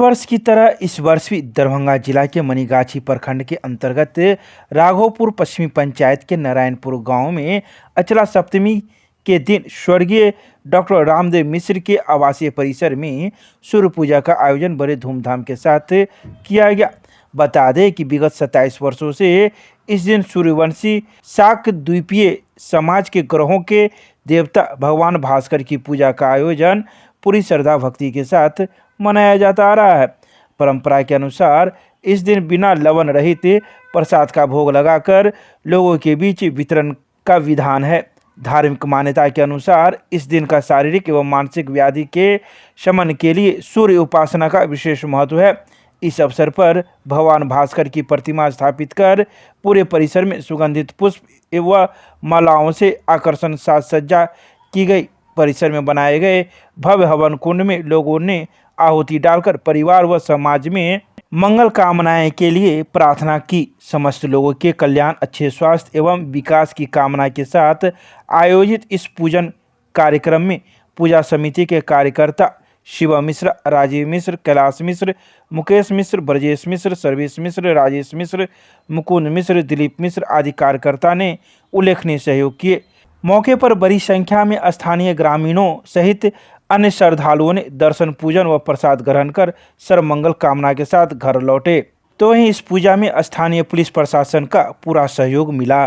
वर्ष की तरह इस वर्ष भी दरभंगा जिला के मनीगाछी प्रखंड के अंतर्गत राघोपुर पश्चिमी पंचायत के नारायणपुर गांव में अचला सप्तमी के दिन स्वर्गीय डॉक्टर रामदेव मिश्र के आवासीय परिसर में सूर्य पूजा का आयोजन बड़े धूमधाम के साथ किया गया। बता दें कि विगत 27 वर्षों से इस दिन सूर्यवंशी शाक द्वीपीय समाज के ग्रहों के देवता भगवान भास्कर की पूजा का आयोजन पूरी श्रद्धा भक्ति के साथ मनाया जाता आ रहा है। परंपरा के अनुसार इस दिन बिना लवण रहित प्रसाद का भोग लगाकर लोगों के बीच वितरण का विधान है। धार्मिक मान्यता के अनुसार इस दिन का शारीरिक एवं मानसिक व्याधि के शमन के लिए सूर्य उपासना का विशेष महत्व है। इस अवसर पर भगवान भास्कर की प्रतिमा स्थापित कर पूरे परिसर में सुगंधित पुष्प एवं मालाओं से आकर्षण साज सज्जा की गई। परिसर में बनाए गए भव्य हवन कुंड में लोगों ने आहुति डालकर परिवार व समाज में मंगल कामनाएं के लिए प्रार्थना की। समस्त लोगों के कल्याण, अच्छे स्वास्थ्य एवं विकास की कामना के साथ आयोजित इस पूजन कार्यक्रम में पूजा समिति के कार्यकर्ता शिव मिश्र, राजीव मिश्र, कैलाश मिश्र, मुकेश मिश्र, ब्रजेश मिश्र, सर्वेश मिश्र, राजेश मिश्र, मुकुंद मिश्र, दिलीप मिश्र आदि कार्यकर्ता ने उल्लेखनीय सहयोग किए। मौके पर बड़ी संख्या में स्थानीय ग्रामीणों सहित अन्य श्रद्धालुओं ने दर्शन, पूजन व प्रसाद ग्रहण कर सर्वमंगल कामना के साथ घर लौटे। तो वहीं इस पूजा में स्थानीय पुलिस प्रशासन का पूरा सहयोग मिला।